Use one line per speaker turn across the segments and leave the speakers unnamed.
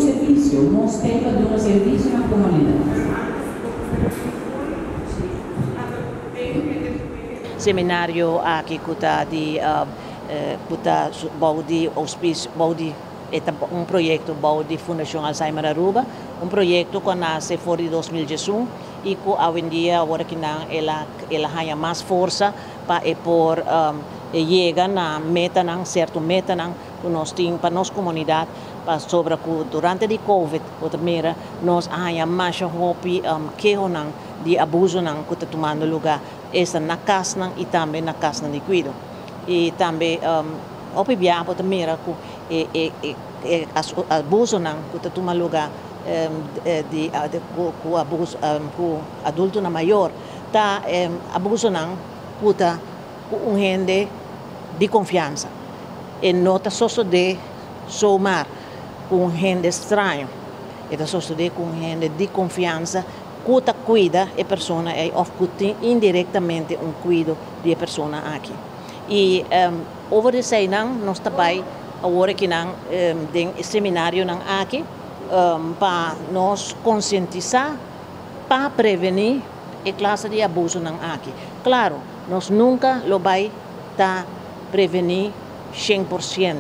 um serviço, nós temos que dar um serviço na comunidade.
Seminário aqui kuta di kuta bau di auspício bau di projeto bau di Fundação Alzheimer Aruba, projeto que nasce fora de 2011 e que hoje em dia agora que não ela ganha mais força para por chegar na meta não certo meta não que nós temos para nossa comunidade para sobre que durante a Covid outra primeira nós ganha mais hope que não de abuso não que está tomando lugar essa na casa não e também na casa de cuido e também hope bia outra primeira que abuso não que está tomando lugar de abuso com adulto na maior tá abuso não que tá com gente de confiança e não tá só de somar com gente estranho e tá só de com gente de confiança que tá cuida a pessoa ou que indiretamente cuido de pessoa aqui e over de sei não nós também agora que não tem seminário não aqui para nós conscientizar para prevenir a classe de abuso não aqui claro nós nunca lo vai tá prevenir 100%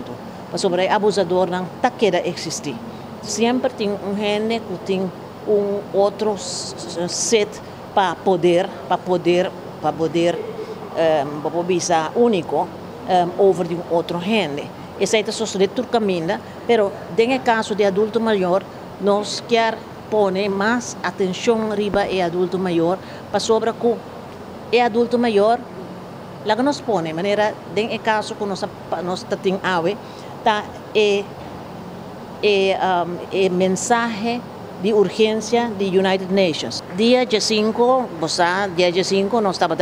mas sobre abusador não tá queda existir sempre tem gente que tem outro set para poder bisa único over de outro gente essa é a só de tudo caminho pero em caso de adulto maior nós quer pôr mais atenção riba e adulto maior para sobre que é adulto maior lá que nós põe maneira em caso que nós tem ave tá mensagem de urgência de United Nations dia 5 nós estava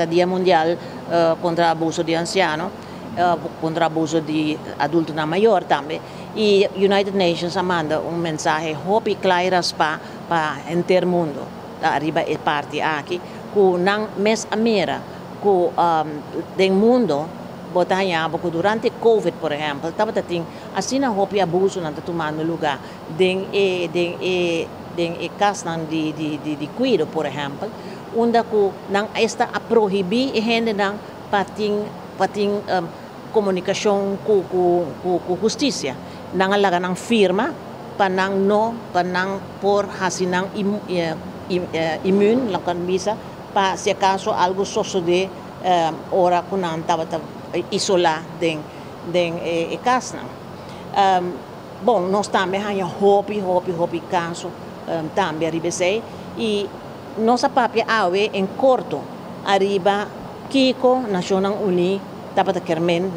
dia mundial contra abuso de anciano contra abuso de adulto na maior também e United Nations manda mensagem hope claras para inteiro mundo arriba é parte aqui que não mes amera que do mundo botanya porque durante Covid por exemplo estava tem assim na hope abuso não está tomando lugar den casa de cuido por exemplo onde que não está a proibir gente não para comunicação com justiça não alaga não firma para não por assim não imune lá kan bisa para se acaso algo sucede ora que não estava isolar den casa bom nós também há hope caso também arriba sei e nossa própria ave em corto arriba Kiko Nacional Uni estava querendo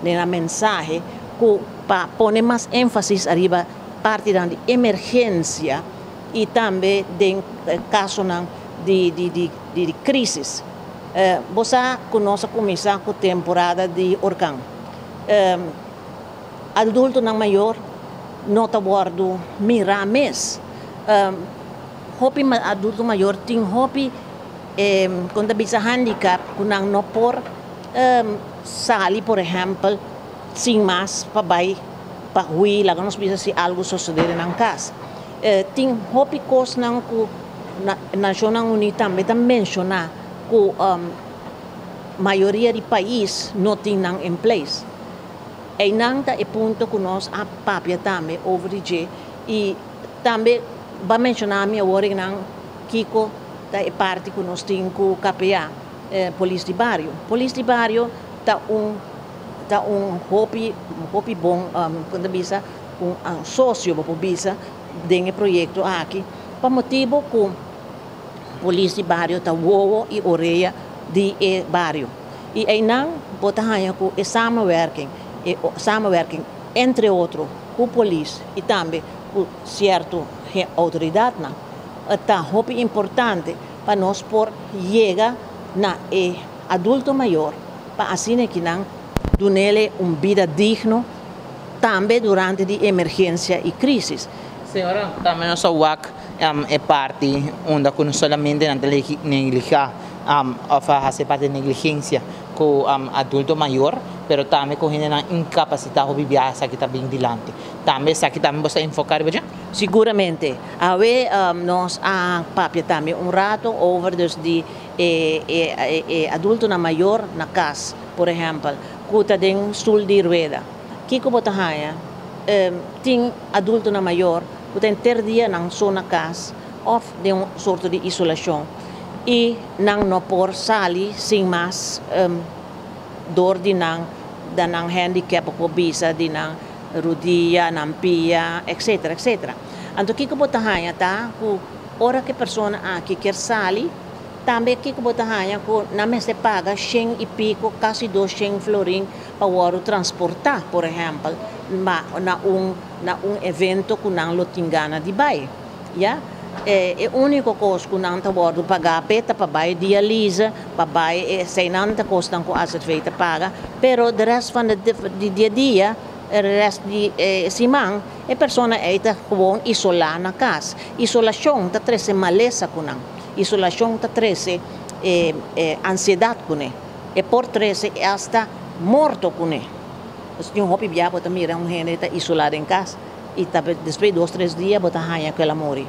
na mensagem que para pôr mais ênfase arriba parte da emergência e também de caso de crise você conosco começar com a temporada de huracão adulto não maior não está guardo mirar mês hope adulto maior tem hope quando bisa handicap kunang não por sali por exemplo sem mais para hui lá nós bisa se algo suceder na casa tem hope coisa não que Nacional Unida também mencionar que maioria de país não tem não em place e não é ponto que nós a papia também over e também vai mencionar a minha hora não Kiko é parte que nós temos com o KPA Polícia de Bairro tá hope bom quando bisa sócio para bisa desse projeto aqui para motivo que Polícia de Bairro tá voa e orelha de bairro e aí não botar com samenwerking entre outros com a polícia e também com certa autoridade não tá hope importante para nós por chegar na adulto maior para assim que não dar-lhe vida digna também durante a emergência e crise.
Senhora, também nossa WAC é parte onde não somente não negligencia ou fazer parte de negligência com adulto maior, pero também com gente incapacidade de viver essa que está bem dilante. Também essa que também você enfocar bem.
Seguramente. Nós papia também rato over dus de adulto na maior na casa, por exemplo, kuta den stoel de rueda. Kiko botahaya, tem adulto na maior, kuta ter dia nang so na casa, of de sorto de isolação. E nang no por sali sem mais dor de nang handicap ko bisa de nang rodilla, nang pia, etc, etc. Então kiko botahaya ta ku ora que persona aqui quer sali, também kiko botahaya ku na me se paga 100 e pico, quase 200 florin para transportar, por exemplo, na evento que não lotingana de bai, ja? É o único coisa que não está bordo pagar peta para bai dialisa, para bai sem nada custa com as feita paga, pero de resto van de dia a dia, o resto de semana, a pessoa está gewoon isolar na casa. Isolação está treze maleza com não, isolação está treze ansiedade com né, e por treze hasta morto com né. Yung hopi biya po tamira gente está isolado em casa e depois de 2-3 dias bota hanya que ela morre.